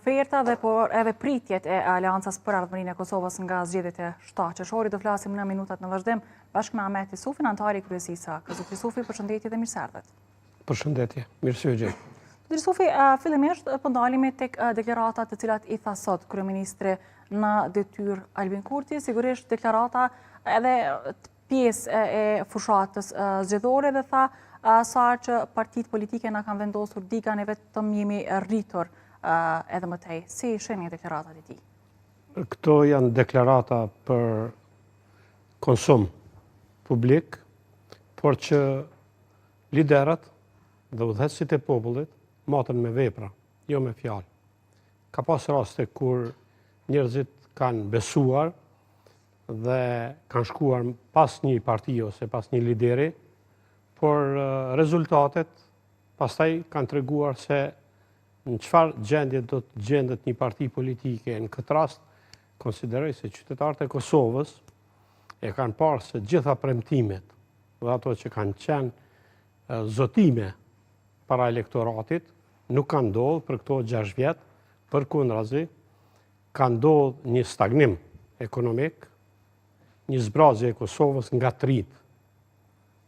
oferta dhe por edhe pritjet e Aleancës për Ardhmërinë e Kosovës nga zgjedhjet e 7 qershori. Do flasim në minutat në vazhdim bashkë me Ahmet Jusufin, antari i kryesisë. Zot Jusufi, përshëndetje dhe mirëseardhjet. Përshëndetje, mirësevgje. Zot Jusufi, fillimisht po ndalemi tek deklaratat të cilat i tha sot kryeministri në detyrë Albin Kurti, sigurisht deklarata edhe pjesë e fushatës zgjedhore dhe tha sa që partitë politike na kanë vendosur diga, ne vetëm jemi rritur edhe më tej. Si shihni deklaratat e tij? Këto janë deklarata për konsum publik, por që liderat dhe udhëheqësit e popullit matën me vepra, jo me fjalë. Ka pas raste kur njerëzit kanë besuar dhe kanë shkuar pas një parti ose pas një lideri, por rezultatet pastaj kanë treguar se në çfarë gjendje do të gjendet një parti politike. Në këtë rast, konsideroj se qytetarët e Kosovës e kanë parë se gjitha premtimet dhe ato që kanë qenë zotime para elektoratit nuk kanë ndodhur për këto 6 vjet, përkundrazi ka ndodhur një stagnim ekonomik, një zbrazje e Kosovës nga trit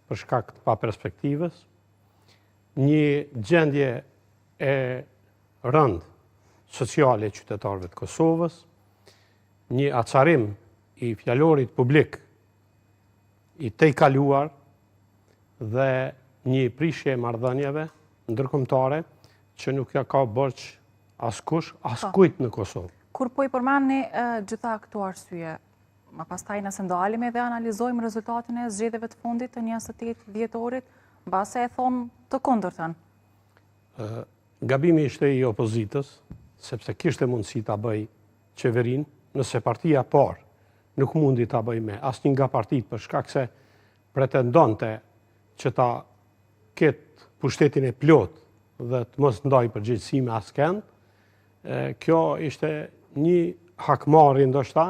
për shkak të paperspektivës, një gjendje e rënd sociale e qytetarëve të Kosovës, një acarim i fjalorit publik i tejkaluar dhe një prishje e marrëdhënieve ndërkombëtare që nuk ja ka borx askush, askujt në Kosovë. Kur po i përmendni gjitha këto arsye, më pastaj nëse ndalemi dhe analizojmë rezultatin e zgjedhjeve të fundit të 28 dhjetorit, mbase e thon të kundërtën. Gabimi ishte i opozitës, sepse kishte mundësi ta bëj qeverinë, nëse partia parë nuk mundi ta bëj me asnjë nga partitë për shkak se pretendonte që ta ketë pushtetin e plot dhe të mos ndaj përgjegjësi me askënd. Kjo ishte një hakmarrje ndoshta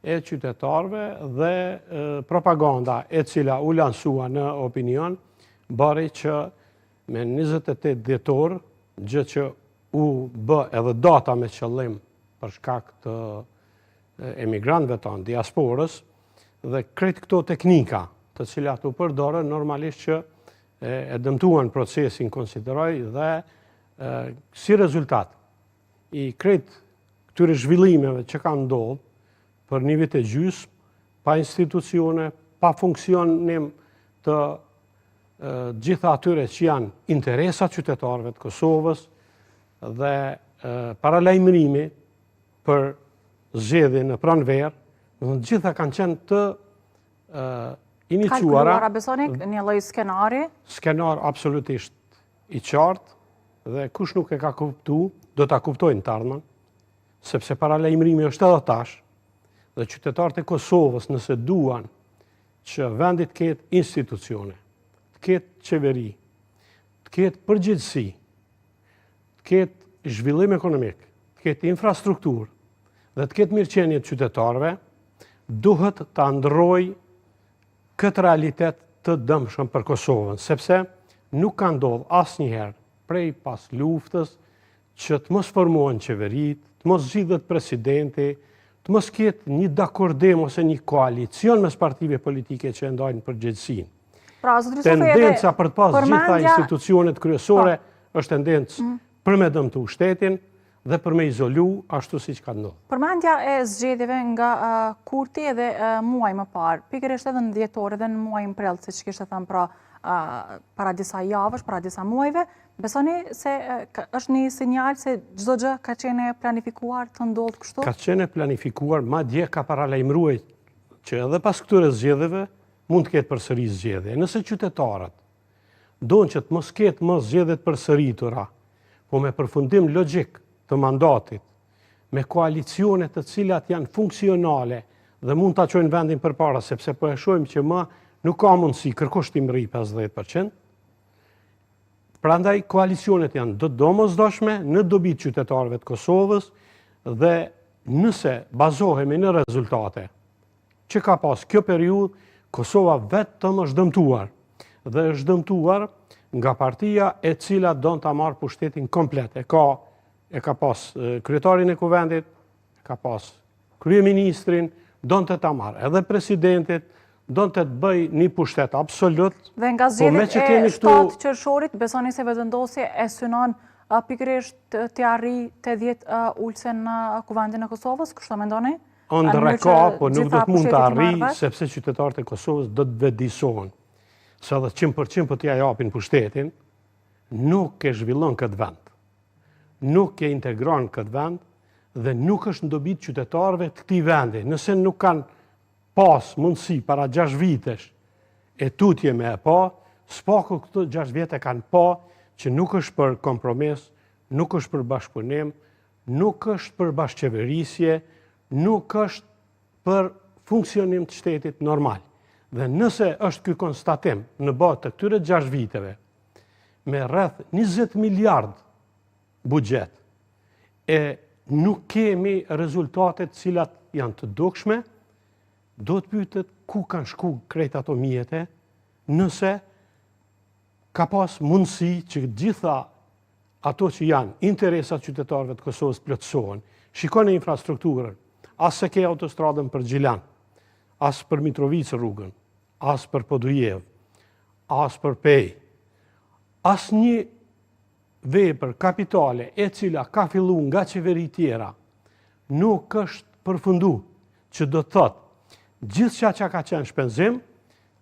e qytetarëve dhe propaganda e cila u lansua në opinion, bëri që me 28 dhjetor, gjë që u bë edhe data me qëllim për shkak të emigrantëve tonë, diasporës, dhe krejt këto teknika të cilat u përdorën normalisht që e dëmtuan procesin, konsideroj, dhe si rezultat i krejt këtyre zhvillimeve që kanë ndodhur për një vit e gjysmë, pa institucione, pa funksionim të gjitha atyre që janë interesat qytetarëve të Kosovës dhe paralajmërimi për zgjedhje në pranverë, do të gjitha kanë qenë të iniciuara. Kalkuluara, besoni, një lloj skenari? Skenar absolutisht i qartë dhe kush nuk e ka kuptuar, do ta kuptojnë të ardhmen, sepse paralajmërimi është edhe tash. Dhe qytetarët e Kosovës, nëse duan që vendi të ketë institucione, të ketë qeveri, të ketë përgjegjësi, të ketë zhvillim ekonomik, të ketë infrastrukturë dhe të ketë mirëqenie të qytetarëve, duhet ta ndrojë këtë realitet të dëmshëm për Kosovën, sepse nuk ka ndodhur asnjëherë prej pas luftës që të mos formohen qeveritë, të mos zgjidhet presidenti, të mos ketë një dakordim ose një koalicion mes partive politike që e ndajnë përgjegjësinë. Pra, tendenca për të pas gjitha institucionet kryesore është tendencë për me dëmtu shtetin dhe për me izolu ashtu siç ka ndodhur. Përmendja e zgjedhjeve nga Kurti edhe muaj më parë, pikërisht edhe në dhjetor edhe në muajin prill, siç kishte thënë pra para disa javësh, para disa muajve, besoni se është një sinjal se çdo gjë ka qenë planifikuar të ndodhë kështu? Ka qenë planifikuar, madje ka paralajmëruar që edhe pas këtyre zgjedhjeve mund të ketë përsëri zgjedhje. Nëse qytetarët donë që të mos ketë më zgjedhjet përsëritura, po me përfundim logjik të mandatit, me koalicione të cilat janë funksionale dhe mund ta çojnë vendin përpara, sepse po e shohim që më nuk ka mundësi kërkosh të mri 50%. Prandaj koalicionet janë domosdoshme në dobi të qytetarëve të Kosovës dhe nëse bazohemi në rezultate që ka pas kjo periudhë, Kosova vetëm është dëmtuar dhe është dëmtuar nga partia e cila don ta marrë pushtetin komplet. E ka e ka pas kryetarin e kuvendit, e ka pas kryeministrin, donte ta marrë edhe presidentit, donte të bëj një pushtet absolut. Dhe nga zgjedhjet e 7 qershorit, besoni se vetëvendosja e synon pikërisht të arrijë 80 ulsen në kuvendin e Kosovës, kështu mendoni? Ëndër e ka, po nuk do të mund të arrijë, sepse qytetarët e Kosovës do të vedisohen. Sa dhe 100% për t'ja japin pushtetin, nuk e zhvillon këtë vend. Nuk e integron këtë vend dhe nuk është në dobit qytetarëve të këtij vendi. Nëse nuk kanë pas mundësi para 6 vitesh e tutje me e pa, s'paku këto 6 vite kanë pa që nuk është për kompromis, nuk është për bashkëpunim, nuk është për bashkëqeverisje, nuk është për funksionim të shtetit normal. Dhe nëse është ky konstatim në bazë të këtyre 6 viteve, me rreth 20 miliard buxhet, e nuk kemi rezultatet cilat janë të dukshme, do të pyetet ku kanë shku krejt ato mjete, nëse ka pas mundësi që gjitha ato që janë interesat qytetarëve të Kosovës plotësohen. Shikoni infrastrukturën, as se ke autostradën për Gjilan, as për Mitrovic rrugën, as për Podujev, as për Pej, as një vepër kapitale e cila ka fillu nga qeveri tjera, nuk është përfundu, që do të thotë gjithçka që ka qenë shpenzim,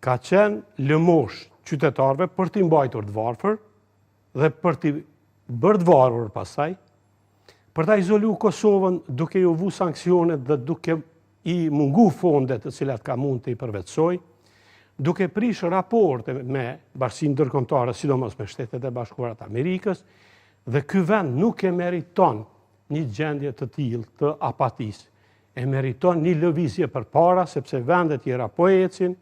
ka qenë lëmosh qytetarëve për t'i mbajtur të varfër dhe për t'i bërë të varur pastaj, për ta izolu Kosovën duke ju vu sanksionet dhe duke i mungu fondet të cilat ka mund të i përvetsoj, duke prish raporte me bashkësinë ndërkombëtare, sidomos me Shtetet e Bashkuara të Amerikës, dhe ky vend nuk e meriton një gjendje të tillë të apatisë. E meriton një lëvizje përpara, sepse vendet tjera po ecin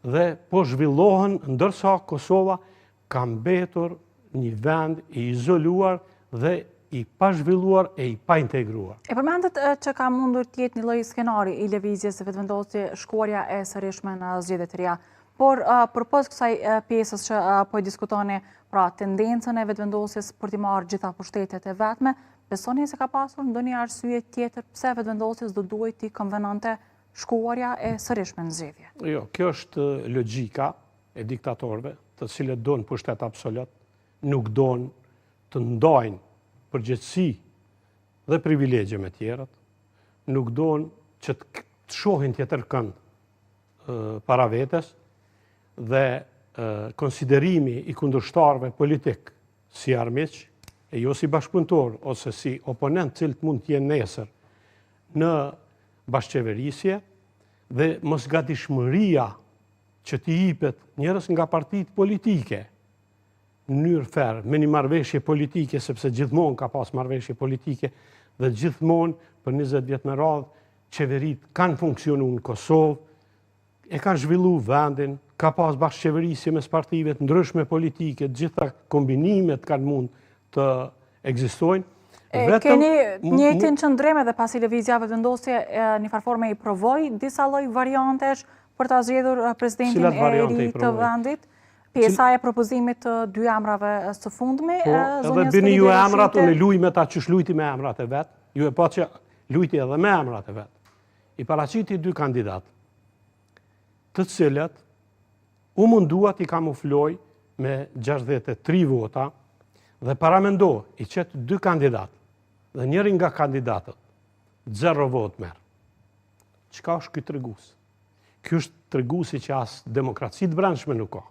dhe po zhvillohen, ndërsa Kosova ka mbetur një vend i izoluar dhe i pa zhvilluar e i pa integruar. E përmendet që ka mundur të jetë një lloj skenari i lëvizjes së vetëvendosje shkuarja e sërishme në zgjedhjet e reja. Por përpos kësaj pjesës që po diskutoni, pra tendencën e vetëvendosjes për të marrë gjitha pushtetet e vetme, besoni se ka pasur ndonjë arsye tjetër pse vetëvendosjes do duhet t'i konvenonte shkuarja e sërishme në zgjedhje? Jo, kjo është logjika e diktatorëve, të cilët donë pushtet absolut, nuk donë të ndajnë përgjegjësi dhe privilegje me tjerët, nuk donë që të shohin tjetër kënd para vetes dhe konsiderimi i kundërshtarëve politik si armiq, e jo si bashkëpunëtor ose si oponent cilët mund t'jenë nesër në bashkëqeverisje, dhe mosgatishmëria që t'i jipet njerëz nga partitë politike në mënyrë ferm, me një marrëveshje politike, sepse gjithmonë ka pas marrëveshje politike dhe gjithmonë për 20 vjet me radhë qeverit kanë funksionu në Kosovë, e kanë zhvillu vendin, ka pas bashkëqeverisje mes partive të ndryshme politike, gjitha kombinimet kanë mund të ekzistojnë. Keni njëjtin qëndrim edhe pasi lëvizjave vendosje një farforme i provoj disa lloj variantesh për ta zgjedhur presidentin e ri të vendit? Pjesa e propozimit të 2 emrave së fundmi, edhe bini ju emrat, unë luj me ta qysh lujti me emrat e vet, ju e pa që lujti edhe me emrat e vet. I paraqiti 2 kandidat, të cilët u mundua t'i kamufloj me 63 vota dhe paramendo i qetë 2 kandidat dhe njëri nga kandidatët 0 vot merr. Çka është ky tregues? Ky është treguesi që as demokraci të brendshme nuk ka.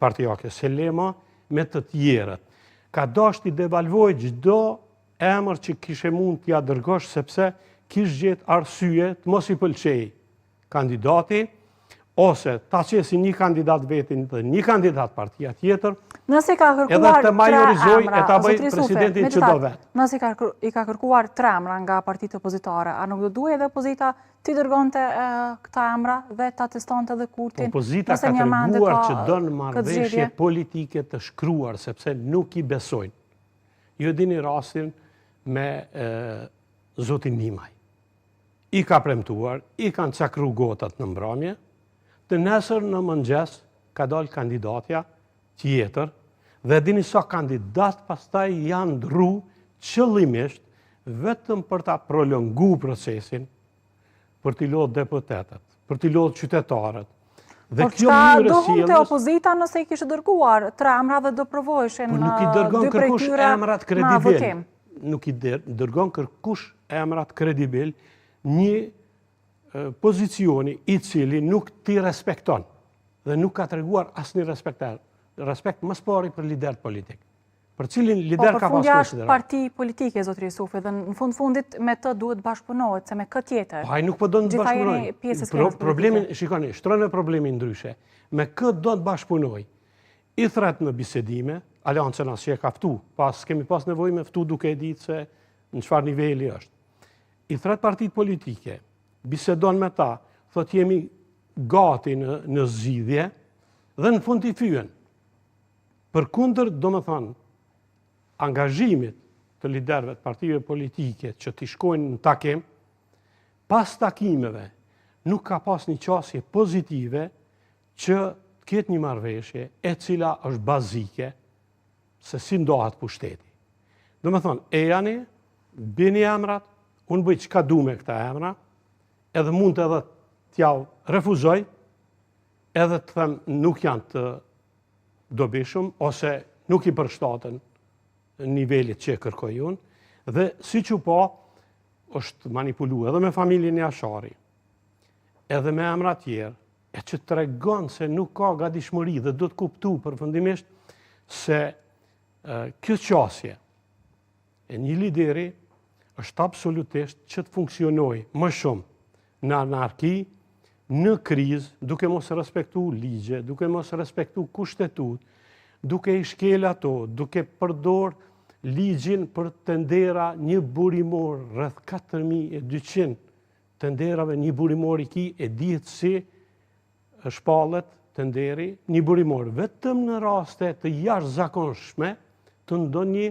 Partijake Selema me të tjerët. Ka dashur t'i devalvoj çdo emër që kishe mund t'ja dërgosh, sepse kish gjetë arsye të mos i pëlqej kandidati, ose ta qesi një kandidat vetin dhe një kandidat partia tjetër, nëse ka kërkuar edhe të majorizoj e ta bëj presidentin që do vetë. Nëse i ka kërkuar 3 emra nga partitë opozitare, a nuk do duhet edhe opozita t'i dërgonte këta emra dhe ta testonte edhe Kurtin? Opozita ka treguar që donë marrëveshje politike të shkruar, sepse nuk i besojnë. Ju e dini rastin me zotin Nimaj. I ka premtuar, i kanë cakru gotat në mbrëmje, të nesër në mëngjes ka dalë kandidatja tjetër, dhe dini sa kandidat pastaj janë ndru qëllimisht vetëm për ta prolongu procesin, për t'i lodhë deputetet, për t'i lodhë qytetarët. Dhe por çka do humte opozita nëse i kishte dërguar 3 emra dhe do provojshin nuk i dërgon kërkush emrat kredibil. votim? Nuk i dërgon kërkush emrat kredibil një pozicioni i cili nuk ti respekton dhe nuk ka treguar asnjë respekt më spari për lider politik. Për cilin lider ka pas konsiderat. Po konsiderat. është parti politike, zotri Jusufi, dhe në fundit me të duhet bashkëpunohet, se me këtë tjetër. Ai nuk po do të Gjithajeni pjesës bashkëpunojnë. Problemin, shikoni, shtronë problemin ndryshe. Me këtë do të bashkëpunoj. I thret në bisedime, Aleancën as që e ka ftu, kemi pas nevojë me ftu duke e ditë se në çfarë niveli është. I thret partitë politike, bisedon me ta, thot jemi gati në zgjidhje dhe në fund i fyen. Përkundër, domethënë, angazhimit të liderëve të partive politike që t'i shkojnë në takim, pas takimeve nuk ka pas një qasje pozitive që t'ketë një marrëveshje e cila është bazike se si ndohet pushteti. Do me thonë, ejani, bini emrat, unë bëj çka du me këta emra, edhe mund të edhe t'jau refuzoj, edhe të them nuk janë të dobishëm, ose nuk i përshtatën nivelit që e kërkoj unë, dhe si që po, është manipulu edhe me familjen e Ashari, edhe me emra tjerë, e që të regon se nuk ka gatishmëri dhe do të kuptu përfundimisht se kjo qasje e një lideri është absolutisht që të funksionoj më shumë në anarki, në krizë, duke mos respektu ligje, duke mos respektu kushtetut, duke i shkel ato, duke përdor ligjin për tendera një burimor, rreth 4200 tenderave një burimor i ki e dihet si shpallet tenderi, një burimor vetëm në raste të jashtëzakonshme të ndonjë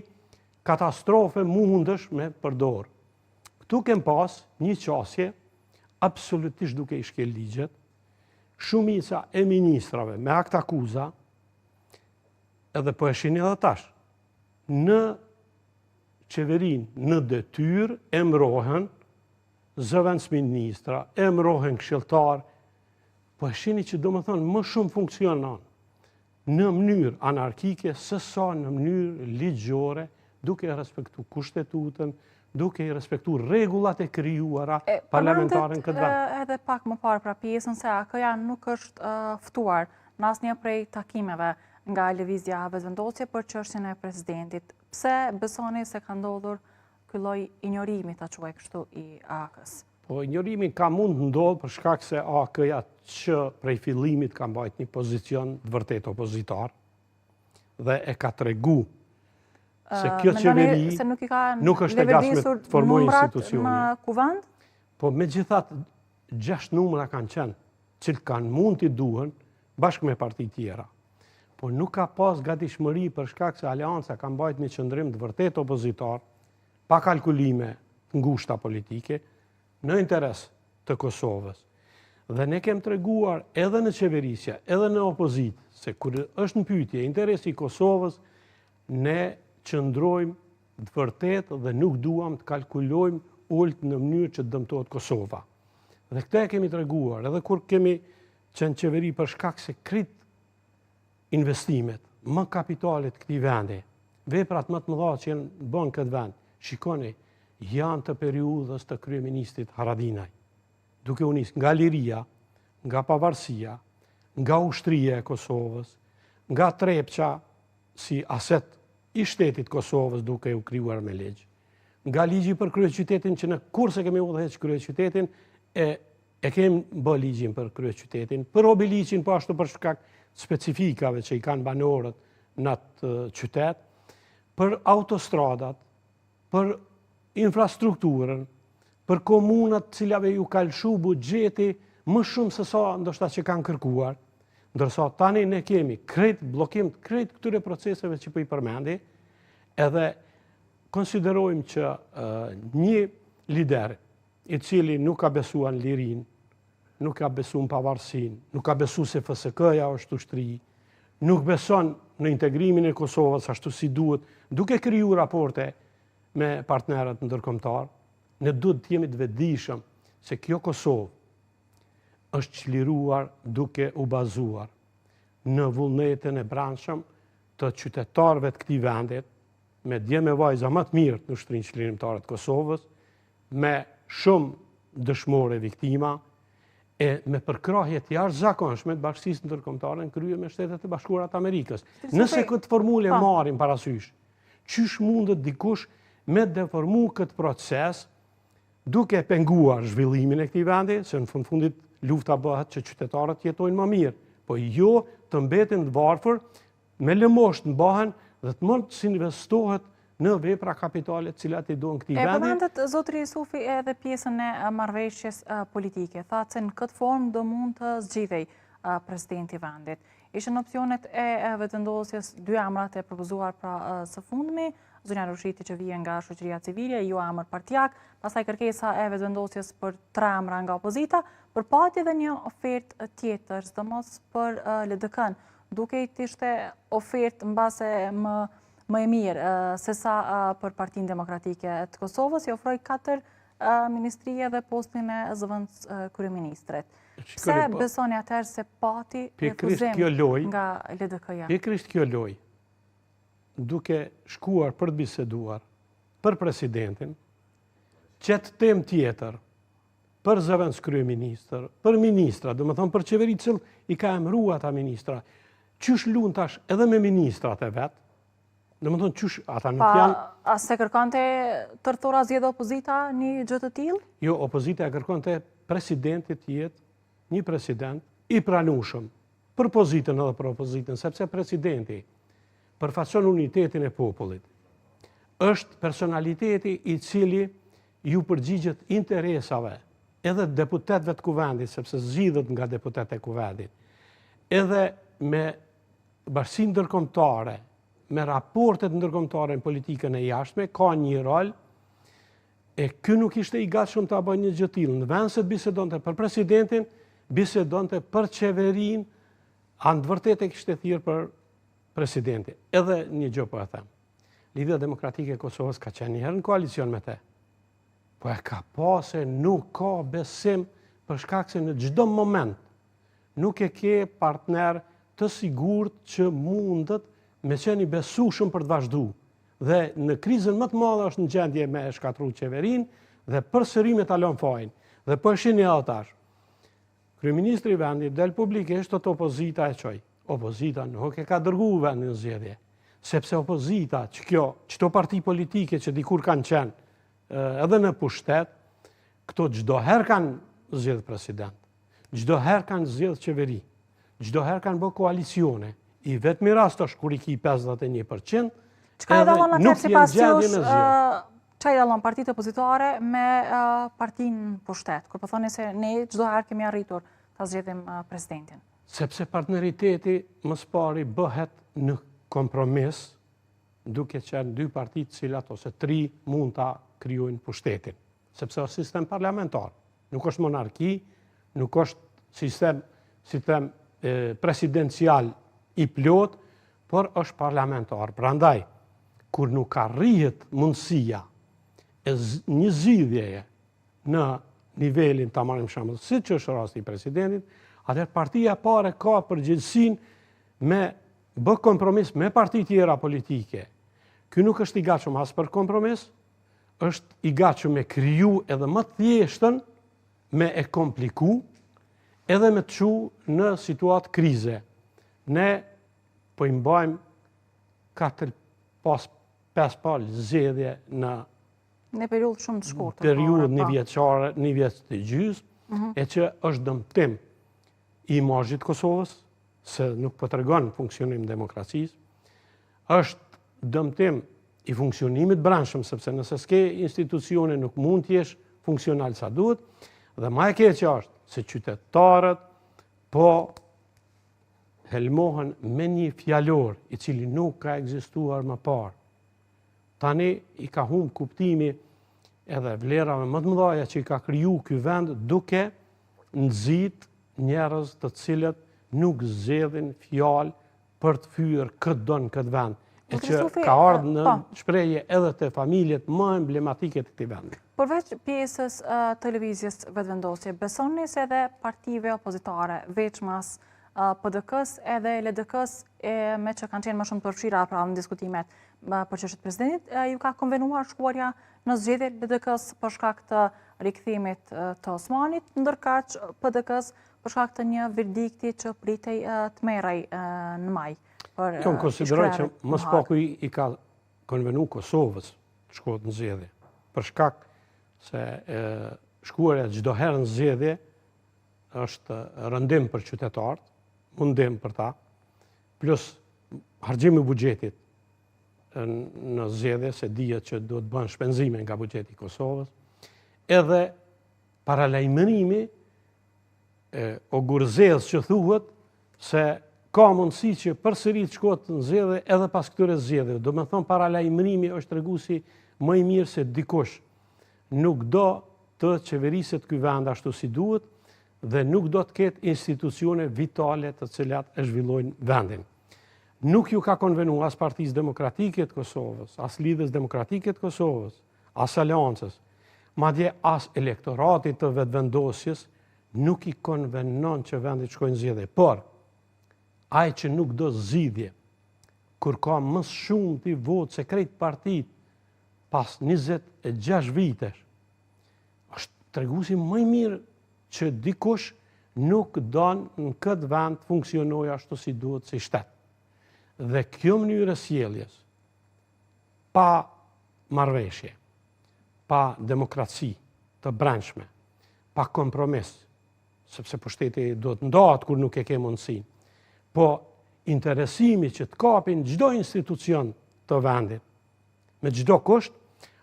katastrofe mundësh me përdor. Këtu kem pas një qasje absolutisht duke i shkel ligjet, shumica e ministrave me akt akuza, edhe po e shihni edhe tash, në qeverin, në detyr, emrohen zëvendësministra, emrohen këshilltar, po e shihni që do më thonë më shumë funksionon në mënyrë anarkike, sësa në mënyrë ligjore, duke respektu kushtetutën, duke i respektu regullat e krijuara parlamentare në këtë vend. Edhe pak më parë pra pjesën se AK-ja nuk është ftuar në asnjë prej takimeve nga lëvizja vetëvendosje për çështjen e presidentit. Pse besoni se ka ndodhur ky lloj injorimi, ta quaj kështu, i AK-s? Po injorimi ka mund të ndodhë për shkak se AK-ja që prej fillimit ka mbajt një pozicion të vërtet opozitar dhe e ka tregu se kjo qeveri nuk është e gatshme të formojë institucione. Në kuvend? Po megjithatë 6 numra kanë qenë, që kanë mund t'i duhen bashkë me parti tjera. Po nuk ka pas gatishmëri për shkak se Aleanca ka mbajt një qëndrim të vërtet opozitar, pa kalkulime të ngushta politike, në interes të Kosovës. Dhe ne kem treguar edhe në qeverisja, edhe në opozit, se kur është në pyetje interesi i Kosovës, ne qëndrojmë të vërtet dhe nuk duam të kalkulojmë ult në mënyrë që të dëmtohet Kosova. Dhe këtë e kemi treguar, edhe kur kemi qenë qeveri për shkak se krit investimet, më kapitalit këtij vendi, veprat më të mëdha që janë bën këtë vend, shikoni, janë të periudhës të kryeministit Haradinaj, duke u nis nga liria, nga pavarësia, nga ushtria e Kosovës, nga Trepça si aset i shtetit Kosovës duke u krijuar me ligj, nga ligji për kryeqytetin që në kurse kemi udhëheq kryeqytetin e kemi bë ligjin për kryeqytetin, për obiliqin po ashtu për shkak specifikave që i kanë banorët në atë qytet, për autostradat, për infrastrukturën, për komunat cilave ju kalshu buxheti më shumë se sa ndoshta që kanë kërkuar, ndërsa tani ne kemi krejt blokim të krejt këtyre proceseve që po i përmendi, edhe konsiderojmë që një lider i cili nuk ka besuar në lirin, nuk ka besu në pavarësin, nuk ka besu se FSK-ja është ushtri, nuk beson në integrimin e Kosovës ashtu si duhet, duke kriju raporte me partnerët ndërkombëtar, ne duhet të jemi të vetëdijshëm se kjo Kosovë është çliruar duke u bazuar në vullnetin e brendshëm të qytetarëve të këtij vendit, me dje me vajza më të mirë në ushtrinë çlirimtare të Kosovës, me shumë dëshmore viktima, e me përkrahje të jashtëzakonshme të bashkësisë ndërkombëtare në krye me Shtetet e Bashkuara të Amerikës. Nëse këtë formulë marrim parasysh, çysh mundet dikush me deformu këtë proces duke penguar zhvillimin e këtij vendi, se në fundit lufta bëhet që qytetarët jetojnë më mirë, po jo të mbeten të varfër, me lëmosh të mbahen dhe të mund të investohet në vepra kapitale të cilat i duan këtij vendi. E përmendet zotri Jusufi edhe pjesën e marrëveshjes politike. Tha se në këtë formë do mund të zgjidhej presidenti i vendit. Ishin opsionet e vetëvendosjes, dy emrat e propozuar pra së fundmi, Zonja Rushiti që vjen nga shoqëria civile, jo emër partijak, pastaj kërkesa e vetëvendosjes për 3 emra nga opozita, për pati dhe një ofertë tjetër, sidomos për LDK-n, duke i ishte ofertë mbase më e mirë se sa për Partinë Demokratike të Kosovës, i ofroi 4 ministrije dhe postin e zëvendës kryeministrit. Pse besoni atëherë se pati refuzim nga LDK-ja? Pikërisht kjo lojë, duke shkuar për të biseduar për presidentin, qëtë tem tjetër, për zëvendës kryeministër, për ministra, do më thonë për qeveri cëllë i ka emrua ata ministra, qysh lunë tash edhe me ministrat e vetë, do më thonë qysh ata nuk janë... A se kërkante tërthora zgjedhë opozita një gjë të tillë? Jo, opozita e kërkante presidentit jetë një president i pranueshëm për pozitën edhe për opozitën, sepse presidenti përfaqëson unitetin e popullit. Është personaliteti i cili ju përgjigjet interesave edhe deputetëve të kuvendit, sepse zgjidhet nga deputetët e kuvendit, edhe me bashkësinë ndërkombëtare, me raportet ndërkombëtare në politikën e jashtme, ka një rol, e ky nuk ishte i gatshëm ta bëjë një gjë të tillë. Në vend se të bisedonte për presidentin, bisedonte për qeverinë, anë të vërtetë e kishte thirrë për presidenti. Edhe një gjë po e them. Lidhja Demokratike e Kosovës ka qenë një herë në koalicion me te. Po e ka pa se nuk ka besim për shkak se në çdo moment nuk e ke partner të sigurt që mundet me qenë i besueshëm për të vazhduar. Dhe në krizën më të madhe është në gjendje me shkatërru qeverinë dhe përsëri me ta lënë fajin. Dhe po e shihni edhe tash. Kryeministri i vendit del publikisht të opozita e çoj. Opozita nuk e ka dërguar vendin në zgjedhje, sepse opozita, çdo parti politike që dikur kanë qenë edhe në pushtet, këto çdo herë kanë zgjedhë president, çdo herë kanë zgjedhë qeveri, çdo herë kanë bërë koalicione. I vetmi rast është kur i ki 51%, edhe nuk jenë gjendje me zgjedhje. Çfarë i dallon partitë opozitare me partinë pushtet, kur po thoni se ne çdo herë kemi arritur ta zgjedhim presidentin? Sepse partneriteti më së pari bëhet në kompromis, duke qenë 2 partitë cilat ose 3 mund ta krijojnë pushtetin. Sepse është sistem parlamentar, nuk është monarki, nuk është sistem presidencial i plot, por është parlamentar. Prandaj, kur nuk arrihet mundësia e një zgjidhjeje në nivelin, ta marrim shembull, siç është rasti i presidentit, atëherë partia e parë ka përgjegjësinë me bë kompromis me parti tjera politike. Ky nuk është i gatshëm as për kompromis, është i gatshëm me kriju edhe më thjeshtën, me e kompliku, edhe me të çu në situatë krize. Ne po i mbajmë 4-5 palë zgjedhje në periudhë shumë të shkurtër. Periudhë një vjeçare, një vjeç të gjysmë, e që është dëmtim i imazhit Kosovës, se nuk po tregon funksionim demokracisë, është dëmtim i funksionimit brendshëm, sepse nëse s'ke institucione nuk mund të jesh funksional sa duhet, dhe më e keqja është se qytetarët po helmohen me një fjalor i cili nuk ka ekzistuar më parë. Tani i ka humb kuptimi edhe vlerave më të mëdha që i ka kriju ky vend duke nxit njerëz të cilët nuk zgjedhin fjalë për të fyer këtë don këtë vend. e që ka ardhur në shprehje edhe të familjet më emblematike të këtij vendi. Përveç pjesës televizjes vetëvendosje, besoni se edhe partive opozitare, veçmas PDK-s edhe LDK-s, me që kanë qenë më shumë të përfshira pra në diskutimet për çështjet presidentit, ju ka konvenuar shkuarja në zgjedhje LDK-s për shkak të rikthimit të Osmanit, ndërkaq PDK-s për shkak të një verdikti që pritej të merrej në maj. Unë konsideroj që më spaku i ka konvenu Kosovës të shkohet në zgjedhje, për shkak se shkuarja çdo herë në zgjedhje është rëndim për qytetarët, mundim për ta, plus harxhimi i buxhetit në zgjedhje, se dihet që duhet bën shpenzime nga buxheti i Kosovës, edhe paralajmërimi o gurzez që thuhet se ka mundësi që përsëri të shkohet në zgjedhje edhe pas këtyre zgjedhjeve. Do të thonë paralajmërimi është treguesi më i mirë se dikush nuk do të qeveriset ky vend ashtu si duhet dhe nuk do të ketë institucione vitale të cilat e zhvillojnë vendin. Nuk ju ka konvenu as Partisë Demokratike të Kosovës, as Lidhjes Demokratike të Kosovës, as Aleancës, madje as elektoratit të vetëvendosjes nuk i konvenon që vendi të shkojnë në zgjedhje. Por ai që nuk do zgjidhje, kur ka më shumë të votë se krejt partit pas 26 vitesh, është treguesi më i mirë që dikush nuk don në këtë vend funksionojë ashtu si duhet si shtet. Dhe kjo mënyrë sjelljes, pa marrëveshje, pa demokraci të brendshme, pa kompromis, sepse pushteti do të ndahet kur nuk e ke mundësinë, po interesimi që të kapin çdo institucion të vendit, me çdo kusht,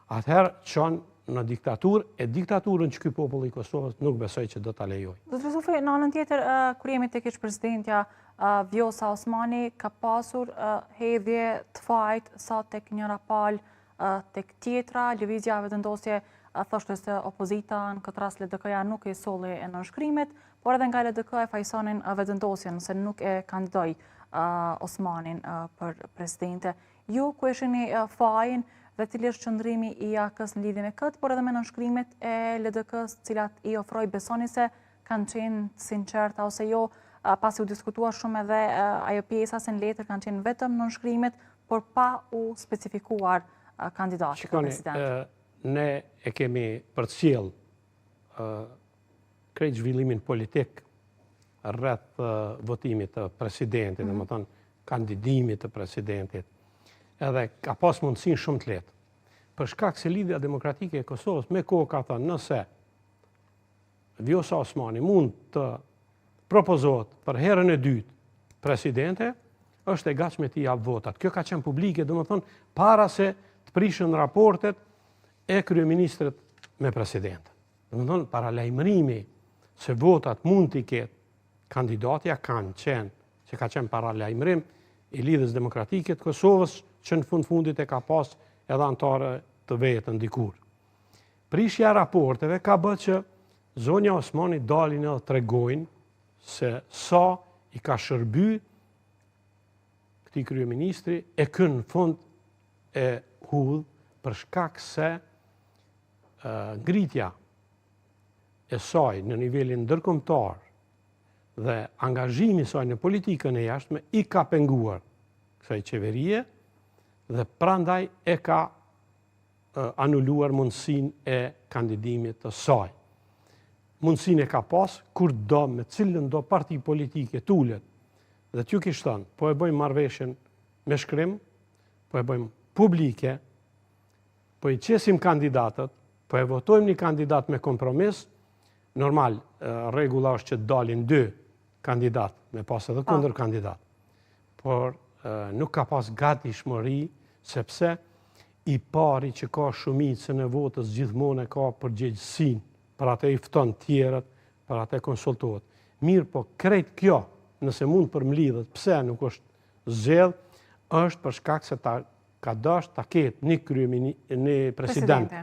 atëherë çon në diktaturë, e diktaturën që ky popull i Kosovës nuk besoj që do ta lejojë. Zotëri Sufi, në anën tjetër, kur jemi tek ish-presidentja Vjosa Osmani, ka pasur hedhje të fajt sa tek njëra palë tek tjetra, lëvizja vetëvendosje thoshte se opozita, në këtë rast LDK-ja nuk e solli e nënshkrimet, por edhe nga LDK e fajsonin vetëvendosjen nëse nuk e kandidoi Osmanin për presidente. Ju ku e shihni fajin dhe cili është qëndrimi i AK-s në lidhje me këtë, por edhe me nënshkrimet e LDK-s, cilat i ofroi, besoni se kanë qenë sinqerta ose jo, pasi u diskutuar shumë edhe ajo pjesa se në letër kanë qenë vetëm nënshkrimet, por pa u specifikuar kandidati për president. Ne e kemi përcjell krejt zhvillimin politik rreth votimit të presidentit, domethënë kandidimit të presidentit, edhe ka pas mundësinë shumë të lehtë. Për shkak se Lidhja Demokratike e Kosovës me kohë ka thënë nëse Vjosa Osmani mund të propozohet për herën e dytë presidente, është e gatshme t'i jap votat. Kjo ka qenë publike, domethënë para se të prishën raportet e kryeministrit me presidentën. Domethënë paralajmërimi se votat mund t'i ketë kandidatja kanë qenë, që ka qenë paralajmërim i Lidhjes Demokratike të Kosovës, që në fundit e ka pas edhe anëtarë të vetën dikur. Prishja raporteve ka bërë që zonja Osmani dalin edhe tregojnë se sa i ka shërby këtij kryeministri e kën në fund e hudh për shkak se ngritja e saj në nivelin ndërkombëtar dhe angazhimi i saj në politikën e jashtme i ka penguar kësaj qeverie dhe prandaj e ka anuluar mundësinë e kandidimit të saj. Mundësinë e ka pas kur do me cilën do parti politike tulet dhe t'ju kishtë thënë, po e bëjmë marrëveshjen me shkrim, po e bëjmë publike, po i qesim kandidatët, po e votojmë një kandidat me kompromis, normal, rregulla është që dalin 2 kandidat, me pas edhe kundër kandidat. Por nuk ka pas gatishmëri, sepse i pari që ka shumicën e votës gjithmonë e ka përgjegjësinë, për atë i fton tjerët, për atë konsultohet. Mirë, po krejt kjo, nëse mund përmlidhet, pse nuk është zgjedh, është për shkak se ka dash ta ketë një president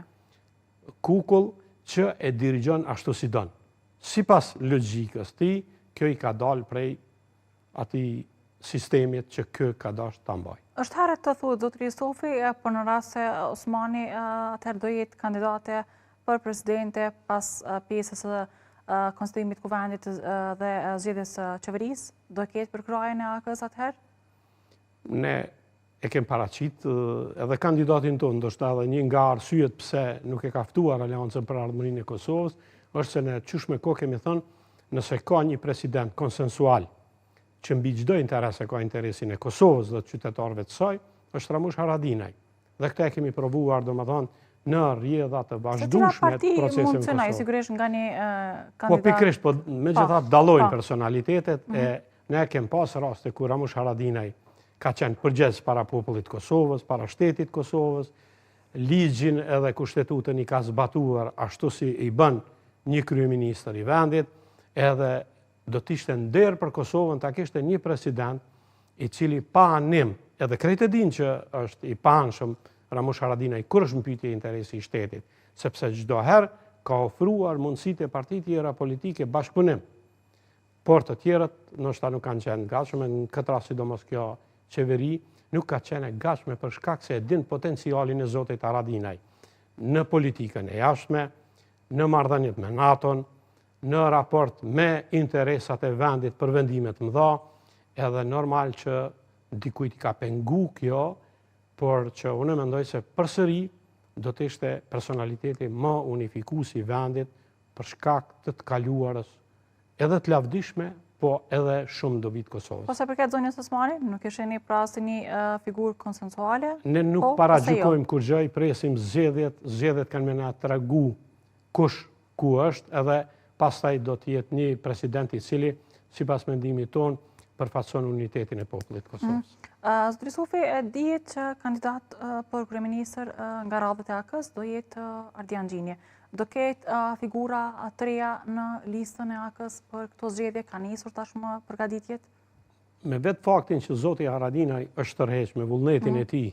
kukull që e dirigjon ashtu si don. Sipas logjikës tij, kjo i ka dalë prej atij sistemit që kë ka dashur ta mbajë. Është herët të thuhet zotëri Sofi, por në rast se Osmani atëherë do jetë kandidate për presidente pas pjesës së konstituimit të kuvendit dhe zgjedhjes së qeverisë, do ketë përkrajen e AK-s atëherë? Ne e kem paraqit edhe kandidatin tonë, ndoshta edhe një nga arsyet pse nuk e ka ftuar Aleancën për Ardhmërinë e Kosovës, është se ne qysh me kohë kemi thënë, nëse ka një president konsensual që mbi çdo interes ka interesin e Kosovës dhe të qytetarëve të saj, është Ramush Haradinaj. Dhe këtë e kemi provuar, domethënë, në rrjedha të vazhdueshme të procesit në Kosovë. Sigurisht nga një kandidat. Po pikërisht, po megjithatë dallojnë personalitetet e ne kem pas raste ku Ramush Haradinaj ka qenë përgjegjës para popullit Kosovës, para shtetit Kosovës, ligjin edhe kushtetutën i ka zbatuar ashtu si i bën një kryeministër i vendit, edhe do të ishte nder për Kosovën ta kishte një president i cili pa anim, edhe krejt e din që është i panshëm Ramush Haradinaj kur është në pyetje interesi i shtetit, sepse çdo herë ka ofruar mundësitë e partit tjera politike bashkëpunim. Por të tjerët ndoshta nuk kanë qenë gatshëm, në këtë rast sidomos kjo qeveri nuk ka qenë e gatshme për shkak se e din potencialin e zotit Haradinaj në politikën e jashtme, në marrëdhëniet me NATO-n, në raport me interesat e vendit për vendime të mëdha, edhe normal që dikujt i ka pengu kjo, por që unë mendoj se përsëri do të ishte personaliteti më unifikues i vendit për shkak të kaluarës edhe të lavdishme, po edhe shumë dobit Kosovës. Po sa përket zonjës Osmani, nuk e shihni pra si një figurë konsensuale? Ne nuk paragjykojmë kur gjë, presim zgjedhjet kanë me na tregu kush ku është, edhe pastaj do të jetë një president i cili, sipas mendimit tonë, përfaqëson unitetin e popullit të Kosovës. Zotri Sofi, dihet që kandidat për kryeministër nga radhët e AK-s do jetë Ardian Xhinje. Do ketë figura të reja në listën e AK-s për këto zgjedhje, ka nisur tashmë përgatitjet? Me vetë faktin që zoti Haradinaj është tërheq me vullnetin e tij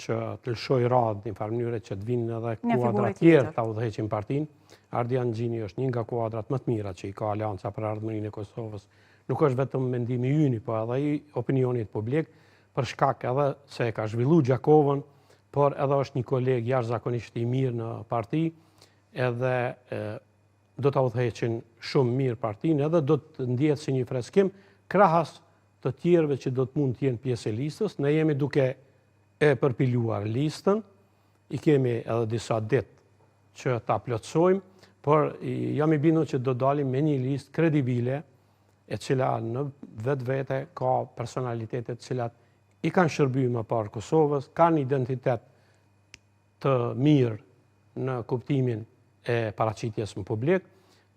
që të lëshoj radhë në farë mënyrë që të vinë edhe kuadra tjerë ta udhëheqin partinë, Ardian Xhinje është një nga kuadrat më të mira që i ka Aleanca për Ardhmërinë e Kosovës. Nuk është vetëm mendimi ynë, po edhe i opinionit publik, për shkak edhe se ka zhvilluar Gjakovën, por edhe është një koleg jashtëzakonisht i mirë në parti, edhe do ta udhëheqin shumë mirë partinë, edhe do të ndihet si një freskim krahas të tjerëve që do të mund të jenë pjesë e listës. Ne jemi duke e përpiluar listën, i kemi edhe disa ditë që ta plotësojmë, por jam i bindur që do dalim me një listë kredibile, e cila në vetvete ka personalitetet cilat i kanë shërbyer më parë Kosovës, kanë identitet të mirë në kuptimin e paraqitjes në publik,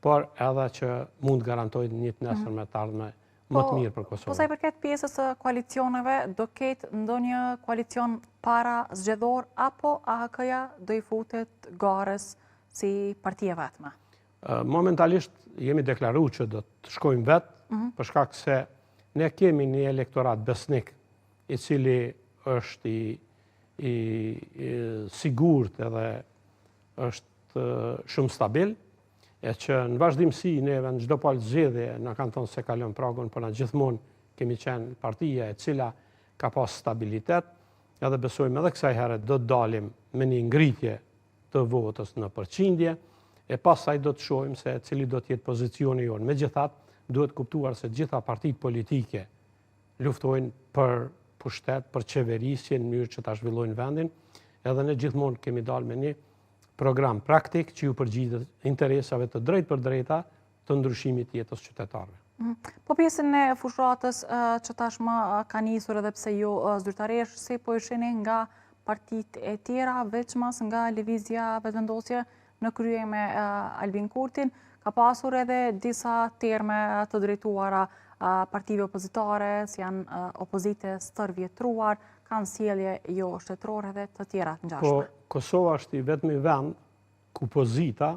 por edhe që mund garantojnë një të nesër me të ardhme më të mirë për Kosovën. Po sa i përket pjesës së koalicioneve, do ketë ndonjë koalicion para zgjedhor apo AHK-ja do i futet garës si partia vetme? Momentalisht jemi deklaruar që do të shkojmë vetë, për shkak se ne kemi një elektorat besnik i cili është i sigurt edhe është shumë stabil, e që në vazhdimsi neve në çdo palë zgjedhje na kanë thonë se kalon pragun, por na gjithmonë kemi qenë partia e cila ka pas stabilitet, edhe besojmë edhe kësaj herë do të dalim me një ngritje të votës në përqindje, e pastaj do të shohim se cili do të jetë pozicioni jonë. Megjithatë, duhet kuptuar se gjitha partitë politike luftojnë për pushtet, për qeverisje në mënyrë që ta zhvillojnë vendin, edhe ne gjithmonë kemi dalë me një program praktik që ju përgjigjet interesave të drejtë për drejta të ndryshimit të jetës qytetarëve. Po pjesën e fushatës që tashmë ka nisur edhe pse jo zyrtaresh, si po e shihni nga partitë e tjera, veçmas nga lëvizja vetëvendosje në krye me Albin Kurtin, ka pasur edhe disa terme të drejtuara partive opozitare, si janë opozite stërvjetruar, kanë sjellje jo shtetërore dhe të tjera të ngjashme. Po Kosova është i vetmi vend ku opozita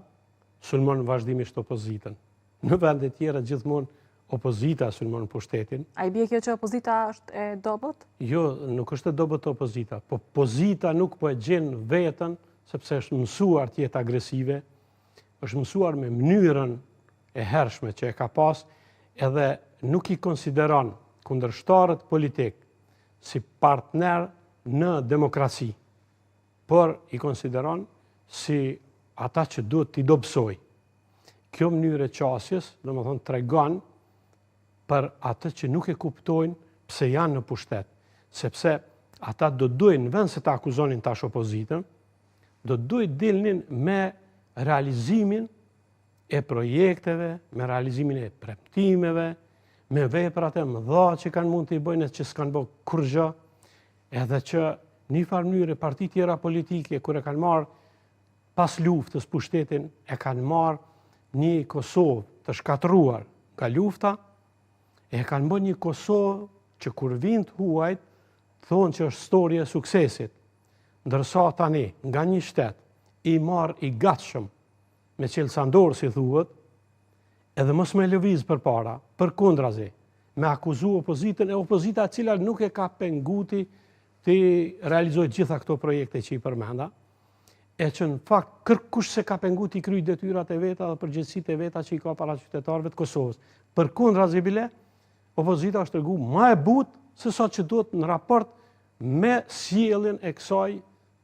sulmon vazhdimisht opozitën. Në vendet tjera gjithmonë opozita sulmon pushtetin. A i bie kjo që opozita është e dobët? Jo, nuk është e dobët opozita, po opozita nuk po e gjen veten sepse është mësuar të jetë agresive, është mësuar me mënyrën e hershme që e ka pas, edhe nuk i konsideron kundërshtarët politik si partner në demokraci, por i konsideron si ata që duhet t'i dobësoj. Kjo mënyrë e qasjes, domethënë tregon për atë që nuk e kuptojnë pse janë në pushtet, sepse ata do duhen, në vend se ta akuzonin tash opozitën, do duhet dilnin me realizimin e projekteve, me realizimin e premtimeve, me veprat e mëdha që kanë mund të i bëjnë që s'kanë bërë kur gjë, edhe që një farë mënyrë parti tjera politike, kur e kanë marrë pas luftës pushtetin, e kanë marrë një Kosovë të shkatruar nga lufta, e kanë bërë një Kosovë që kur vind huajt, thonë që është storje e suksesit, ndërsa tani nga një shtet i marrë i gatshëm me qelësandorë si thuhet, edhe mos me lëviz për para, për kundrazi, me akuzu opozitën, e opozita cila nuk e ka penguti të realizoj gjitha këto projekte që i përmenda, e që në fakt kërkush se ka penguti i kryj detyrat e veta dhe përgjegjësitë e veta që i ka para qytetarëve të Kosovës. Për kundrazi bile, opozita është tregu më e butë se sa që duhet në raport me sjelljen e kësaj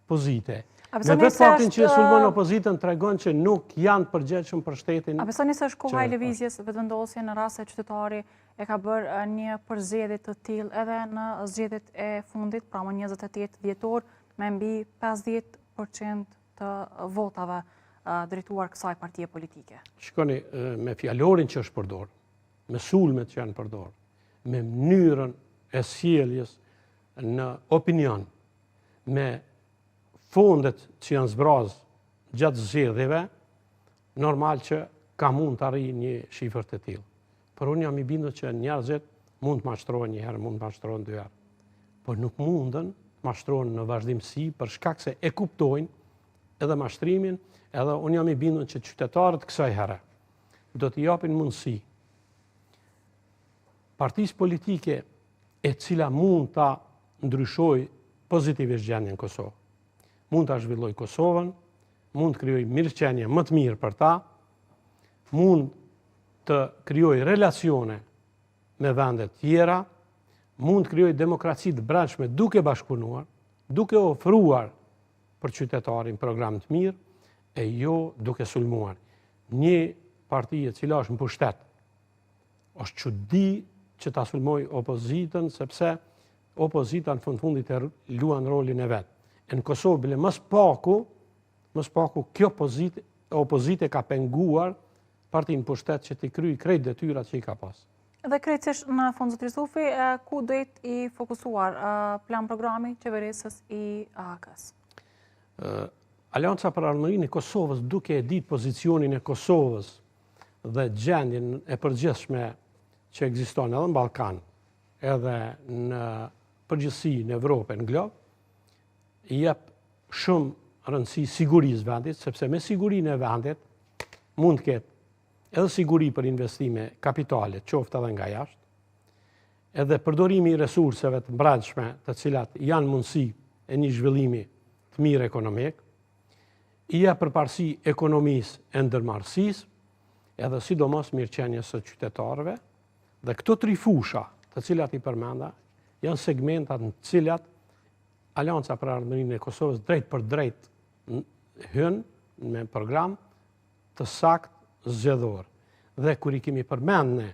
pozite. Me vetë faktin që e sulmon opozitën tregon që nuk janë përgjegjshëm për shtetin. A besoni se është koha e lëvizjes vetëvendosje në rast se qytetari e ka bërë një përzgjedhje të tillë edhe në zgjedhjet e fundit, pra më 28 dhjetor, me mbi 50% të votave drejtuar kësaj partie politike? Shikoni, me fjalorin që është përdorur, me sulmet që janë përdorur, me mënyrën e sjelljes në opinion, me fondet që janë zbrazë gjatë zgjedhjeve, normal që ka mund të arrijë një shifër të tillë. Por unë jam i bindur që njerëzit mund të mashtrohen një herë, mund të mashtrohen dy herë, por nuk mundën mashtrohen në vazhdimsi për shkak se e kuptojnë edhe mashtrimin, edhe unë jam i bindur që qytetarët kësaj here do t'i japin mundësi partisë politike e cila mund ta ndryshojë pozitivisht gjendjen në Kosovë. Mund ta zhvilloj Kosovën, mund të krijoj mirëqenie më të mirë për ta, mund të krijoj relacione me vende tjera, mund të krijoj demokraci të brendshme duke bashkëpunuar, duke ofruar për qytetarin program të mirë, e jo duke sulmuar. Një parti e cila është në pushtet, është çudi që ta sulmoj opozitën, sepse opozita në fundit e luan rolin e vetë. Në Kosovë bile mës paku kjo opozite ka penguar partin pushtet që t'i kryj krejt detyrat që i ka pas. Dhe krejtësisht në fund zotëri Sufi, ku do jetë i fokusuar plan programi qeverisës i AK-s? Alianca për Ardhmërinë e Kosovës, duke e ditë pozicionin e Kosovës dhe gjendjen e përgjithshme që ekziston edhe në Ballkan, edhe në përgjithësi në Evropë, në glob, i jep shumë rëndësi sigurisë vendit, sepse me sigurinë e vendit mund të ketë edhe siguri për investime kapitale, qoftë edhe nga jashtë, edhe përdorimi i resurseve të brendshme, të cilat janë mundësi e një zhvillimi të mirë ekonomik, i jep përparësi ekonomisë e ndërmarrësisë, edhe sidomos mirëqenies së qytetarëve, dhe këto tri fusha, të cilat i përmenda, janë segmentat në cilat Alianca për Ardhmërinë e Kosovës drejt për drejt hyn me program të saktë zgjedhor. Dhe kur i kemi përmendne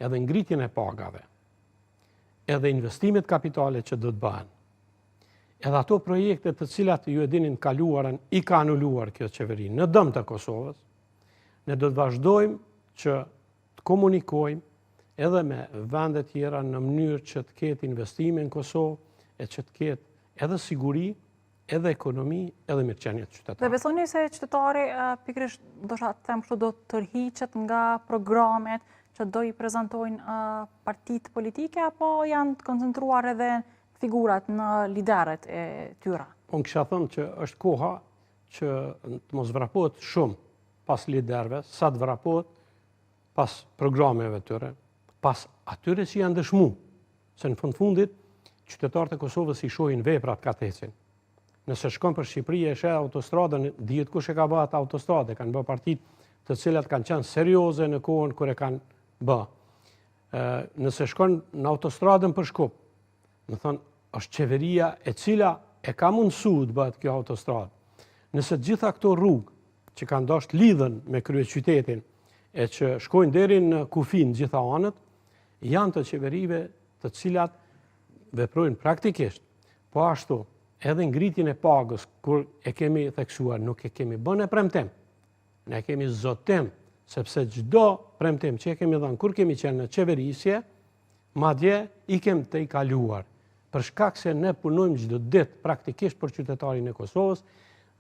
edhe ngritjen e pagave, edhe investimet kapitale që do të bëhen, edhe ato projekte të cilat ju e dinin kaluarën, i ka anuluar kjo qeveri në dëm të Kosovës, ne do të vazhdojmë që të komunikojmë edhe me vende tjera në mënyrë që të ketë investime në Kosovë, e që të ketë edhe siguri, edhe ekonomi, edhe mirëqenie të qytetarëve. Dhe besoni se qytetari pikërisht do të them kështu do të tërhiqet nga programet që do i prezantojnë partitë politike, apo janë të koncentruar edhe figurat në lideret e tyra? Unë kisha thënë që është koha që të mos vrapohet shumë pas liderëve, sa të vrapohet pas programeve tyre, pas atyre që janë dëshmu, se në fundit qytetarët e Kosovës i shohin veprat ka të ecin. Nëse shkon për Shqipëri e sheh autostradën, dihet kush e ka bërë atë autostradë, kanë bërë partitë të cilat kanë qenë serioze në kohën kur e kanë bërë. Nëse shkon në autostradën për Shkup, më thonë, është qeveria e cila e ka mundësu të bëhet kjo autostradë. Nëse gjitha këto rrugë që kanë dashur lidhen me kryeqytetin e që shkojnë deri në kufin gjitha anët, janë të qeverive të cilat veprojnë praktikisht. Po ashtu, edhe ngritjen e pagës, kur e kemi theksuar, nuk e kemi bën e premtim. Ne kemi zotim, sepse çdo premtim që e kemi dhënë kur kemi qenë në qeverisje, madje i kem të i kaluar. Për shkak se ne punojmë çdo ditë praktikisht për qytetarin e Kosovës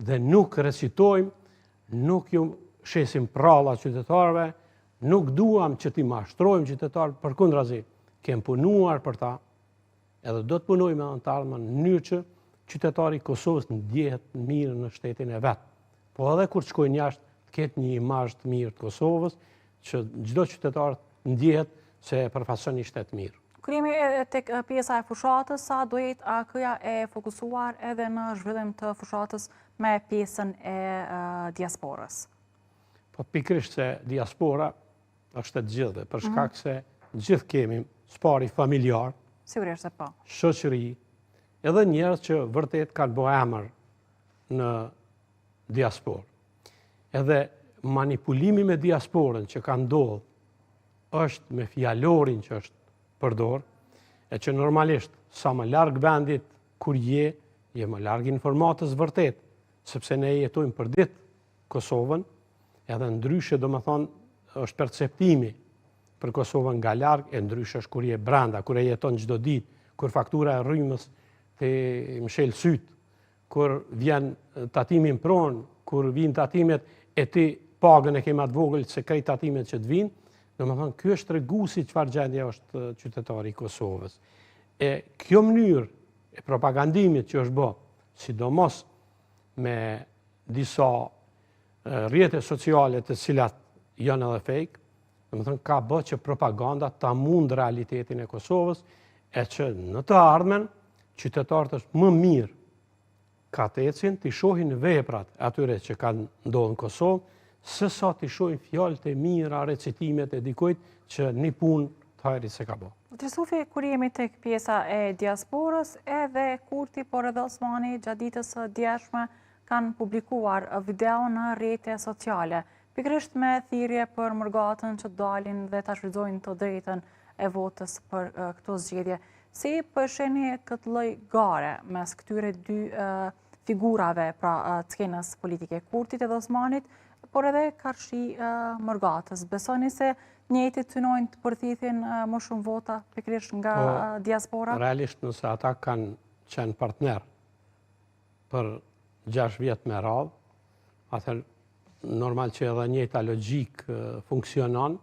dhe nuk recitojmë, nuk ju shesim pralla qytetarëve, nuk duam që t'i mashtrojmë qytetarët, përkundrazi, kem punuar për ta, edhe do të punojmë në të ardhmen në mënyrë që qytetari i Kosovës ndjehet mirë në shtetin e vet. Po edhe kur të shkojnë jashtë, të ketë një imazh të mirë të Kosovës, që çdo qytetar ndjehet se përfason një shtet mirë. Kur jemi tek pjesa e fushatës, sa do jetë AK-ja e fokusuar edhe në zhvillim të fushatës me pjesën e diasporës? Po pikërisht se diaspora është e gjithëve, për shkak se gjithë kemi spari familjar, Sigurisht se po. shoqëri, edhe njerëz që vërtet kanë bërë emër në diasporë. Edhe manipulimi me diasporën që ka ndodhur është me fjalorin që është përdor, e që normalisht sa më larg vendit kur je më larg informatës vërtet, sepse ne jetojmë për ditë Kosovën, edhe ndryshe domethënë është perceptimi për Kosovën nga larg, e ndryshe është kur je brenda, kur e jeton çdo ditë, kur faktura e rrymës të mshel syt, kur vjen tatimi në pronë, kur vijnë tatimet e ti pagën e kemë atë vogël se krejt tatimet që të vinë, domethënë ky është treguesi çfarë gjendje është qytetari i Kosovës. E kjo mënyrë e propagandimit që është bë, sidomos me disa rrjete sociale të cilat janë edhe fake, domethënë ka bë që propaganda ta mund realitetin e Kosovës, e që në të ardhmen qytetarët është më mirë ka të ecin të shohin veprat atyre që kanë ndodhur në Kosovë, se sa të shohin fjalët e mira, recitimet e dikujt që një punë të hajrit se ka bë. Trisufi, kur jemi tek pjesa e diasporës, edhe Kurti, por edhe Osmani gjatë ditës së djeshme kanë publikuar video në rrjete sociale, pikërisht me thirrje për mërgatën që dalin dhe ta shfrytëzojnë të drejtën e votës për këto zgjedhje. Si përsheni këtë lloj gare mes këtyre dy figurave, pra skenës politike, Kurtit edhe Osmanit, por edhe karshi mërgatës? Besoni se njëjtit synojnë të përthithin më shumë vota pikërisht nga diaspora? Realisht nëse ata kanë qenë partner për 6 vjet me radhë, atëherë normal që edhe njëjta logjik funksionon,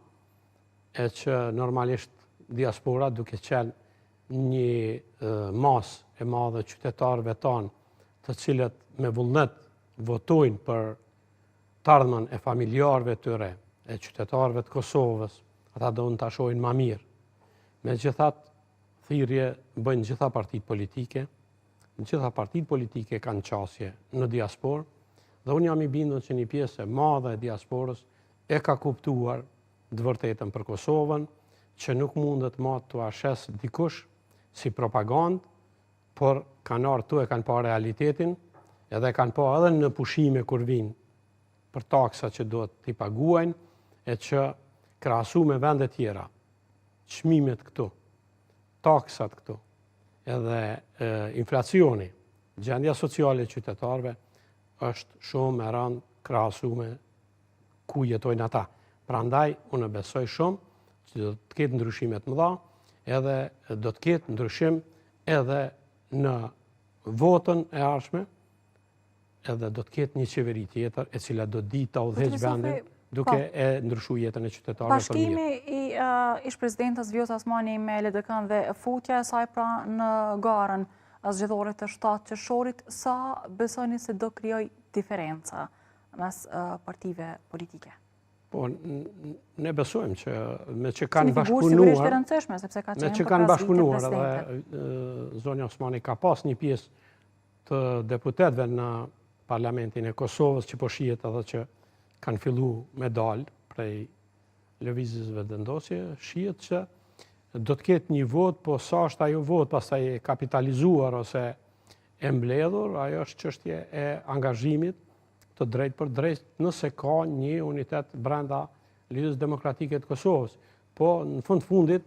e që normalisht diaspora duke qenë një masë e madhe qytetarëve tanë, të cilët me vullnet votojnë për të ardhmen e familjarëve tyre, e qytetarëve të Kosovës, ata do në të shohin ma mirë. Megjithatë, thirrje bëjnë gjitha partitë politike, gjitha partitë politike kanë qasje në diasporë, dhe unë jam i bindur që një pjesë e madhe e diasporës e ka kuptuar të vërtetën për Kosovën, që nuk mundet ma të ashes dikush si propagandë, por kanë ardhur tu e kanë pa realitetin, edhe kanë pa edhe në pushime kur vinë për taksa që duhet t'i paguajnë, e që krahasu me vende tjera, çmimet këtu, taksat këtu, edhe inflacioni, gjendja sociale e qytetarëve është shumë e rëndë krahasu me ku jetojnë ata. Prandaj unë besoj shumë që do të ketë ndryshime të mëdha, edhe do të ketë ndryshim edhe në votën e ardhshme, edhe do të ketë një qeveri tjetër e cila do di ta udhëheqë vendin duke e ndryshuar jetën e qytetarëve për mirë. Bashkimi i ish-presidentës Vjosa Osmani me LDK-n dhe futja e saj pra në garën zgjedhore të 7 qershorit, sa besoni se do krijoj diferenca mes partive politike? Po, ne besojmë që me që kanë bashkëpunuar, me që kanë bashkëpunuar edhe zonja Osmani ka pas një pjesë të deputetëve në Parlamentin e Kosovës që po shihet edhe që kanë fillu me dalë prej lëvizjesve vendosje, shihet që do të ketë një vot, po sa është ajo vot pastaj e kapitalizuar ose e mbledhur, ajo është çështje e angazhimit të drejt për drejt nëse ka një unitet brenda Lidhjes Demokratike të Kosovës. Po në fundit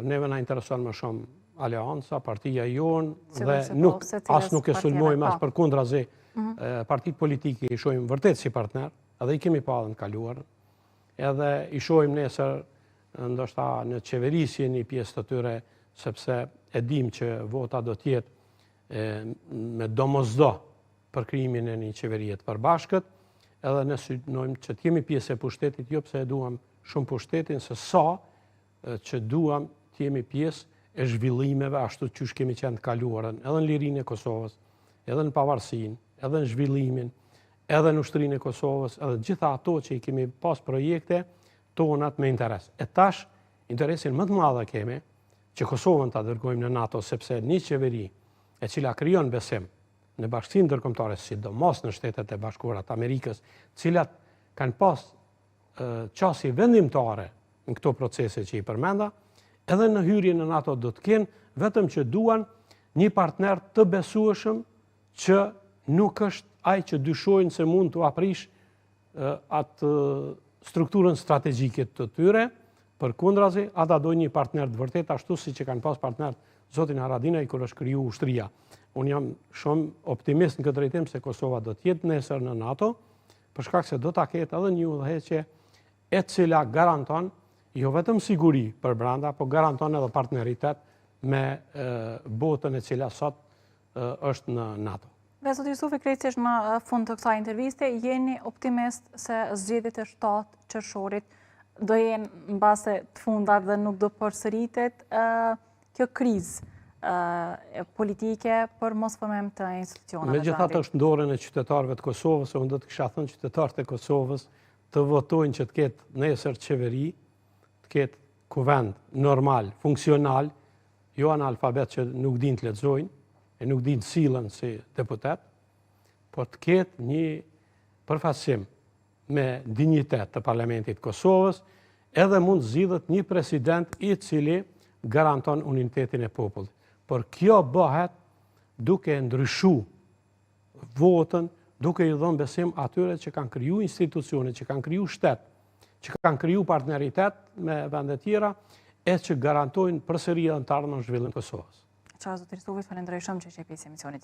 neve na intereson më shumë aleanca, partia jonë dhe as nuk e sulmojmë as përkundrazi partitë politike i shohim vërtet si partner, edhe i kemi pa dhe në kaluar, edhe i shohim nesër ndoshta në qeverisje një pjesë të tyre, sepse e dim që vota do tjetë me domosdo për krijimin e një qeverie të përbashkët, edhe ne synojmë që të jemi pjesë e pushtetit, jo pse e duam shumë pushtetin, se sa që duam të jemi pjesë e zhvillimeve ashtu qysh kemi qenë të kaluarën, edhe në lirinë e Kosovës, edhe në pavarësinë, edhe në zhvillimin, edhe në ushtrinë e Kosovës, edhe gjitha ato që i kemi pas projekte tonat me interes. E tash, interesin më të madhe kemi që Kosovën ta dërgojmë në NATO, sepse një qeveri e cila krijon besim në bashkësinë ndërkombëtare, sidomos në Shtetet e Bashkuara të Amerikës, cilat kanë pas qasje vendimtare në këto procese që i përmenda, edhe në hyrje në NATO do të kenë vetëm që duan një partner të besueshëm që nuk është ai që dyshojnë se mund të aprish atë strukturën strategjike të tyre, përkundrazi, ata dojnë një partner të vërtet, ashtu si që kanë pas partner zotin Haradinaj kur është kriju ushtria. Unë jam shumë optimist në këtë drejtim se Kosova do të jetë nesër në NATO, për shkak se do ta ketë edhe një udhëheqje e cila garanton jo vetëm siguri për brenda, po garanton edhe partneritet me botën e cila sot është në NATO. Dhe zot Jusufi Krejcish, në fund të kësaj interviste, jeni optimist se zgjedhjet e 7 qershorit do jenë në base të fundat dhe nuk do përsëritet kjo krizë politike për mos përmem të institucioneve. Megjithatë është në dorën e qytetarëve të Kosovës, unë do të kisha thënë qytetarët e Kosovës të votojnë që të ketë nesër qeveri, të ketë kuvend normal, funksional, jo analfabet që nuk din të lexojnë, e nuk din të sillen si deputet, por të ketë një përfaqësim me dinjitet të Parlamentit të Kosovës, edhe mund zgjidhet një president i cili garanton unitetin e popullit. Por kjo bëhet duke ndryshu votën, duke i dhënë besim atyre që kanë kriju institucione, që kanë kriju shtet, që kanë kriju partneritet me vende tjera, e që garantojnë përsëri anëtarën në zhvillim të Kosovës. Qa, zotë Jusufi, falenderoj shumë që që pjesë emisionit.